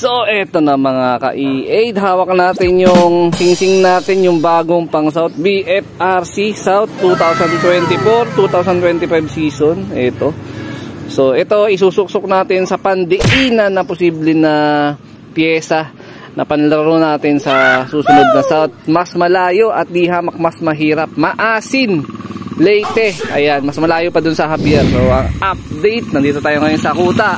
So, eto na mga ka-E8. Hawak natin yung singsing natin, yung bagong pang South BFRC South 2024-2025 season. Eto. So, ito isusuksok natin sa pandiinan na posible na pyesa na panlaro natin sa susunod na South. Mas malayo at di hamak mas mahirap. Maasin Leyte. Ayan, mas malayo pa dun sa Javier. So, ang update, nandito tayo ngayon sa kuta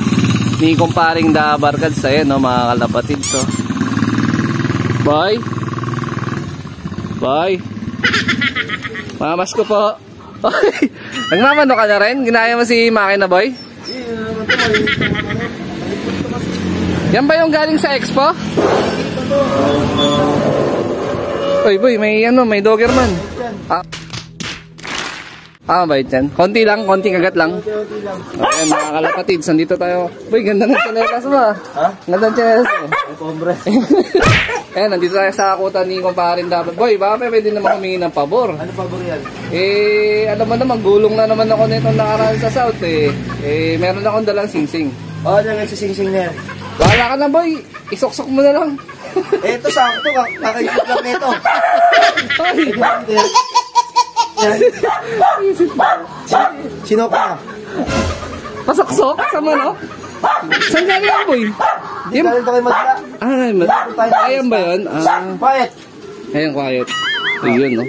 ni kumparing Dabarkads. Ayan, no, mga kalapatid. So, bye. Bye. Mamas ko po. Nagmamano ka na rin? Ginaya mo si Makina Boy? Yan ba yung galing sa Expo? Oy boy, may ano, may Doberman. Bait yan. Konti lang, konting kagat lang. Ayan mga kalapatids, nandito tayo. Boy, ganda ng tsinelas mo. Ha? Ganda ng tsinelas mo. Ay, pombre. Ayan, nandito tayo sa kuta ni kumparin dapat. Boy, baka pwede naman humingi ng pabor. Ano pabor yan? Alam mo naman, gulong na naman ako nitong nakaraan sa South meron akong dalang singsing. Oo, dyan sa singsing na yan. Bahala ka na boy, isuksok mo na lang. Ito, sakto, kakaisip lang nito. Sino ka? Pasaksok? Sama no? Saan galing yan boy? Hindi galing tayo magla. Ayan ba yun? Quiet. Ayan, quiet. Ayun no?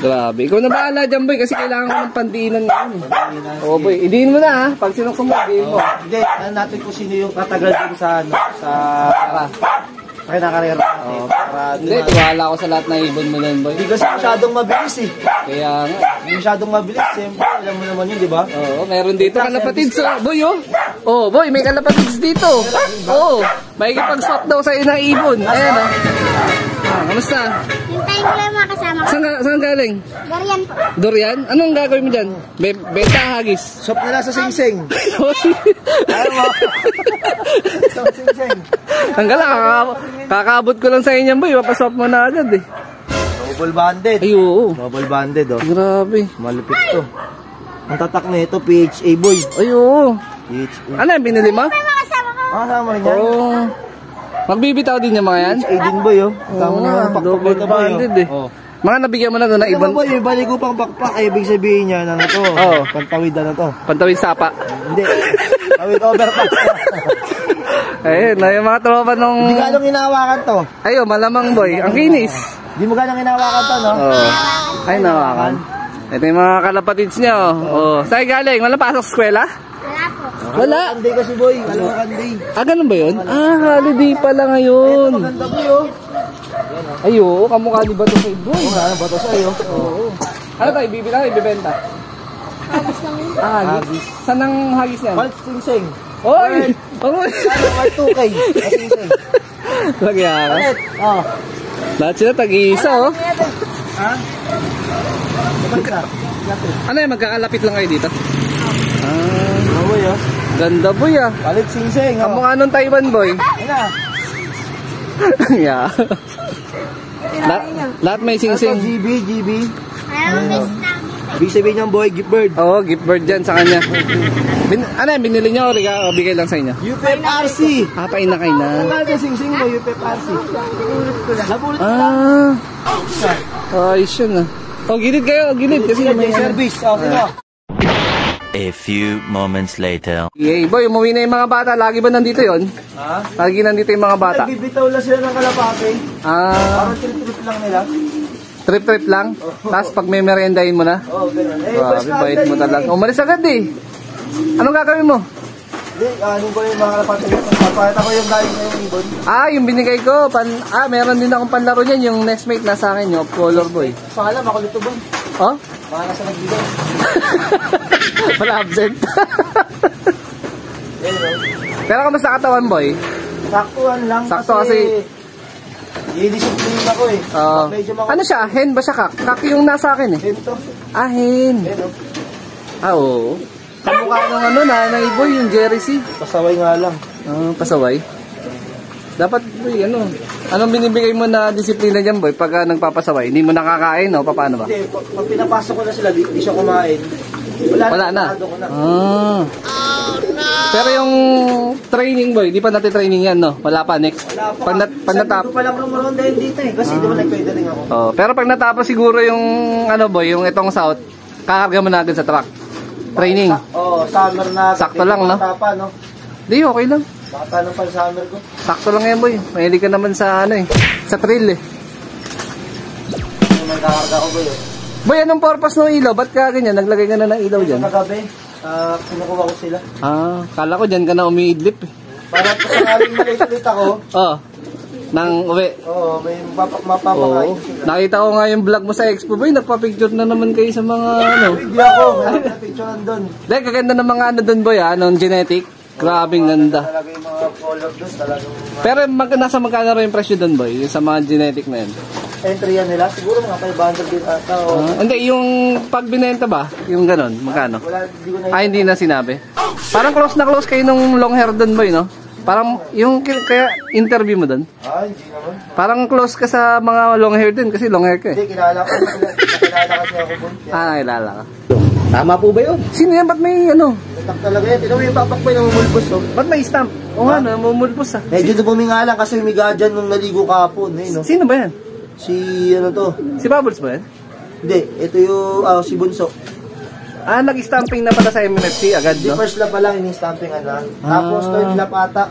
Grabe. Ikaw na bahala dyan boy kasi kailangan ko ng pandiinan ngayon. Oo boy, idiin mo na ha. Pag sinuksok mo, idiin mo. Hindi, ano natin kung sino yung katagal din sa kinakarera natin. Hindi, tiwala ako sa lahat na ibon mo nun boy. Hindi kasi masyadong mabilis eh. Kaya nga. Hindi masyadong mabilis. Siyempre, alam mo naman yun, di ba? Oo, meron dito kalapatids. Boy oh. Oh boy, may kalapatids dito. Oo, may kipag-swap daw sa inang ibon. Ayan oh. Kamusta? Hintayin ko lang mga kasama ko. Saan galing? Dorian po. Dorian? Anong gagawin mo dyan? Benta hagis? Swap na lang sa singsing. Ayaw mo. Sa singsing. Ang gala, kakabot ko lang sa inyo boy. Papaswap mo na agad eh. Double banded. Ay oo. Double banded oh. Grabe. Malupit to. Ang tatak na ito, PHA boy. Ay oo. PHA. Ano yung binili mo? Mga kasama ko. Sama rin yan. Oo. Magbibitaw din yung mga yan? PHA din boy oh. Tama na yung pakpak double nito boy banded eh. oh. Mga nabigyan mo na doon na Ito ibon. boy, may balik ko pang pakpak. Ay, ibig sabihin niya na to. Oo. Pantawid na to. Pantawid sapa. Hindi. Tawid overpass. Ayun, na yung mga tropa nung... Hindi ka nung hinahawakan to. Ayun, malamang boy. Ang kinis. Hindi mo ka nung hinahawakan to, no? Oo. Ay, nawakan. Ito yung mga kalapatids niya, oh. Saan galing? Wala pasok sa eskwela? Wala po. Wala. Holiday kasi boy. Alam mo holiday. Ganun ba yun? Holiday pala ngayon. Maganda boy, oh. Ay, oo. Kamukha ni Bato Side Boy. Ano ba to sa'yo? Oo. Ano tayo? Bibila? Ibibenta? Hagis lang yun. Hagis. Saan ang hagis niyan? Malt singsing. Oy! Oy! Ano, Malt 2K. Singsing. Lagyan ka. Ulit. Oh. Lahat sila tag-iisa, oh. Ha? Maganda. Ano yan? Magkakalapit lang kayo dito? Ano boy, oh? Ganda boy, ah. Palit singsing, oh. Kamukha nung Taiwan boy. Ayun na. Yeah. Lahat may Ano to? singsing. Ayaw GB. miss lang. Ibig sabihin niyang boy, gift bird. Oo, gift bird dyan sa kanya. Ano yan? Binili niyo o bigay lang sa inyo? UPFRC. Painakay na. Ano ba singsing mo, UPFRC? Napulot ko lang. Ayos yun ah. O, gilid kayo, gilid. Kasi may service. Okay na. A few moments later. Yay, boy, umuwi na yung mga bata. Lagi ba nandito yon? Ha? Lagi nandito yung mga bata. Nagbibitaw lang sila ng kalapate. Parang trip-trip lang nila. Trip-trip lang? Tapos pag may meriendahin mo na? Oo, ganun. Grabe, bait mo talaga. Umalis agad eh. Anong gagawin mo? Hindi, ano ba yung mga kalapate? Papayat ako yung galing na yung ibon. Yung binigay ko. Meron din akong panlaro niyan. Yung nestmate na sa akin, yung color boy. Pangalan, makulit to ba? Oh? Baka nasa nagbigay. Wala absent. Pero kamusta katawan boy? Saktuhan lang. Sakto kasi i-discipline ako eh. Medyo ano siya? Hen ba siya kak? Kak yung nasa akin eh. Hen to. Hen. Oo. Kamukha nung nanay boy, yung Jersey. Pasaway nga lang. Pasaway? Dapat boy, anong binibigay mo na disiplina dyan boy pag nagpapasaway? Hindi mo nakakain o paano ba? Hindi, pag pinapasok ko na sila, di siya kumain. Wala na. Pero yung training boy, di pa natin training yan, no? Wala pa, next. Wala pa. Pag natapos. Hindi ko palang rumaroon dahil dito eh. Kasi di ba nag-pedaling ako. Oh, pero pag natapos siguro yung, ano boy, yung itong south, kakarga mo na agad sa truck. Training. Oo, summer na. Sakto lang, no? Tapa, no? Di, okay lang. Bata ng pang-summer ko. Sakto lang yan boy. Mahilig ka naman sa, ano eh, sa trail eh. Yung nagkakarga ko ba yun? Boy, anong purpose ng ilaw? Ba't ka ganyan? Naglagay ka na ng ilaw dyan? Kagabi, kinukuha ko sila. Ah, kala ko dyan ka na umiidlip eh. Para pa sakaling maliit ako. Oh, nang uwi. Oo, may mapapakain Oo. ko sila. Nakita ko nga yung vlog mo sa Expo boy, nagpa-picture na naman kayo sa mga ano. Hindi ako, may picturean doon. Dahil kaganda ng mga ano doon boy ha, nung genetic. Grabing ganda. Talaga yung mga color doon, talagang Pero nasa magkano rin yung presyo doon boy, yung sa mga genetic na yun? entry yan nila. Siguro mga 500 din ata. O, Hindi, yung pag binenta ba, yung ganon, magkano? wala, hindi ko na Ay, hindi na sinabi. Parang close na close kayo nung long hair doon boy, no? Parang yung kaya interview mo doon. hindi naman. Parang close ka sa mga long hair din kasi long hair ka eh. Hindi, kilala ko. Nakilala kasi ako po. Ah, kilala ka. Tama po ba yun? Sino yan? Ba't may ano? Tatak talaga yan. Tinan mo yung papakboy ng umulbos. Oh. Ba't may stamp? O nga, namumulpos ah. Medyo na bumingalan kasi humiga dyan nung naligo kahapon. Eh, no? Sino ba yan? Si ano to? Si Bubbles ba yan? Hindi, ito yung si Bunso. Ah, nag-stamping na pala sa MMFC agad, Di no? first lap pa lang ini-stamping ana. Tapos third lap ata,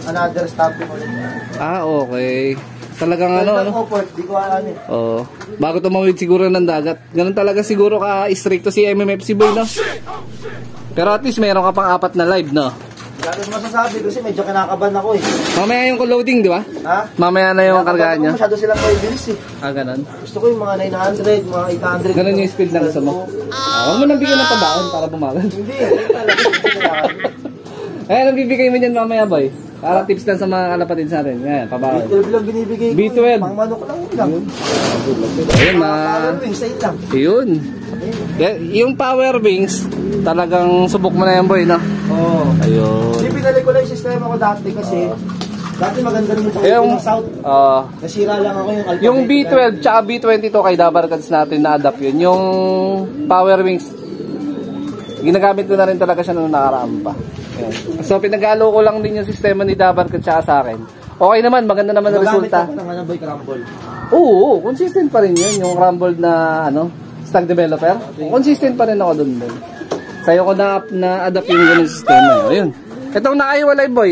another stamping ulit. Ah, okay. Talagang Third ano, lap ano? offert, di ko alam eh. Oo. Bago tumawid siguro ng dagat. Ganun talaga siguro ka-stricto si MMFC boy, no? Pero at least meron ka pang 4 na live, no? Wala ko masasabi kasi medyo kinakabahan ako eh. Mamaya yung loading, di ba? Ha? Mamaya na yung kargaan niya. Masyado silang may bilis eh. Ah, ganun. Gusto ko yung mga 900, mga 800. Ganun yung speed na gusto mo. Huwag mo nang bigyan ng pabaon para bumagal. Hindi, hindi talaga. Hindi kailangan. Eh, nabibigay mo dyan mamaya, boy. Para tips lang sa mga kalapatid sa atin. Yan, pabaon. B12 lang binibigay ko. B12. Eh. Pang manok lang lang. Ayun, Power wings, 8 lang. Yun. Yung power wings, talagang subok mo na yan, boy, no? Oo. Ayun. Hindi, pinalik ko lang yung sistema ko dati kasi dati maganda rin yung Yung, South. Nasira lang ako yung alphabet. yung B12 tsaka B22 kay Dabarkads natin na-adapt yun. Yung power wings, ginagamit ko na rin talaga siya nung nakaraan pa. Yan. So, pinag-alo ko lang din yung sistema ni Dabarkads tsaka sa akin. Okay naman, maganda naman ang resulta. Magamit ako ng ano, boy, crumble. Oo, consistent pa rin yun. Yung crumbled na, stock developer. Consistent pa rin ako dun. Sa'yo ko na-adapt yung ganun sistema. Ayun. Itong nakaiwalay boy,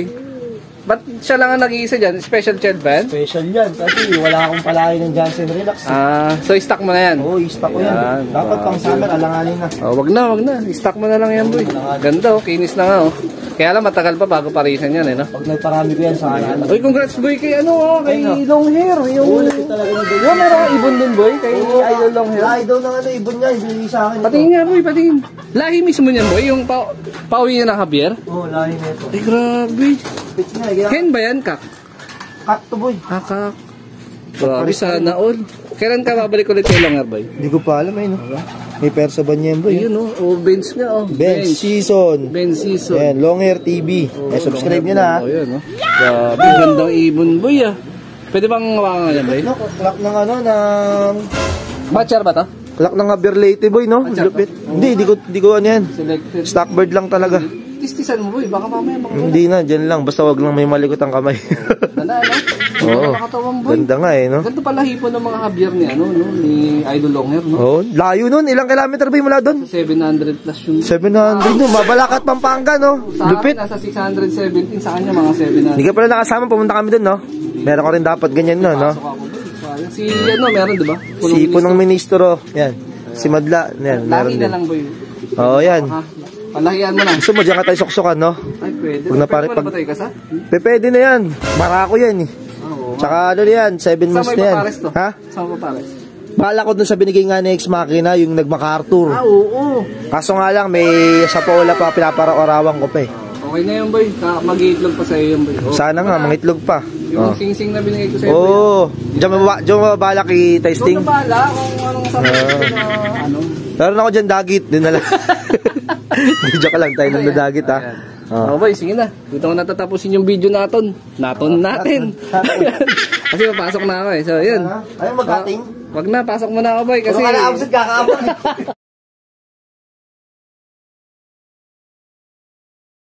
ba't siya lang ang nag-iisa dyan? Special child ba yan? Special yan kasi wala akong palahin ng Johnson Relax. Ah, so stock mo na yan? Oo, i-stock ko yan. Yan. Dapat pang summer, alanganin na. Oh, wag na. I-stock mo na lang yan boy. Ganda oh, kinis na nga oh. Kaya lang matagal pa bago parisan yan eh, no? Pag nagparami ko yan sa akin. Uy, congrats boy kay kay long hair. Oo, lapit talaga na doon. Yung meron kang ibon dun boy, kay idol long hair. Lahi daw ng ibon niya, hindi sa akin. Patingin nga boy, patingin. Lahi mismo niyan boy, yung pauwi niya ng Javier. Oo, lahi na ito. Ay, grabe. Pitch nga, kaya Ken ba yan, Kak? kakto boy. Kak. Grabe, sana all. Kailan ka babalik ulit kay long hair boy? Hindi ko pa alam eh, no? May persa ba niya yan boy? Ayun oh, bench nga oh. Bench Season. Bench season. Ayan, Long Hair TV. Subscribe nyo na ha. Oh, yun oh. Grabe, gandang ibon boy ah. Pwede bang hawakan nga yan boy? No, clock ng ng... Matcher ba to? Clock ng Aberlate boy, no? Lupit. Hindi, di ko ano yan. Selected. Stockbird lang talaga. Tistisan mo boy, baka mamaya Hindi na, dyan lang. Basta wag lang may malikot ang kamay. Ganda ano? Oo. Nakakatawang boy. Ganda nga eh, no? Ganito pala hipon ng mga Javier ni ni Idol Long Hair, no? Oo, layo nun. Ilang kilometer ba yung mula doon? 700 plus yung 700 no, Mabalacat, Pampanga, no? sa Lupit. akin, nasa 617, sa kanya mga 700. Hindi ka pala nakasama, pumunta kami doon, no? Meron ko rin dapat ganyan, no? Pasok ako doon. Sayang. Si meron 'di ba? Si Punong Ministro, yan. Si Madla, yan, meron Laki na din. lang boy. Oo, yan. Palahian mo na. Gusto mo, dyan ka tayo suksukan, no? Ay, pwede. Huwag na pare- Pwede ba tayo kasa? Pwede na yan. Barako yan, eh. Oo. Tsaka ano na yan, 7 Saan months mo na yan. ipapares to? Ha? Saan mo pares? Bahala ko dun sa binigay nga ni Ex Machina, yung nag-MacArthur. Oo. Kaso nga lang, may sa Paula pa, pinapara-orawang ko pa eh. Okay na yun boy. Mag-iitlog pa sa'yo yun boy. Oh. Sana nga, mangitlog pa. Yung sing-sing na binigay ko sa'yo. Oo. Diyan mabala kay Ikaw testing. na bahala kung anong sabi ko na ano. Meron ako dyan dagit, din na lang. Hindi, joke lang tayo ng dagit ha. Oh boy, sige na. Dito ko natatapusin yung video natin. Natin. Kasi papasok na ako eh. So, yun. Ayaw mag-cutting? Wag na, pasok mo na ako boy. Kasi... Kung ka na-absent, kakaabot.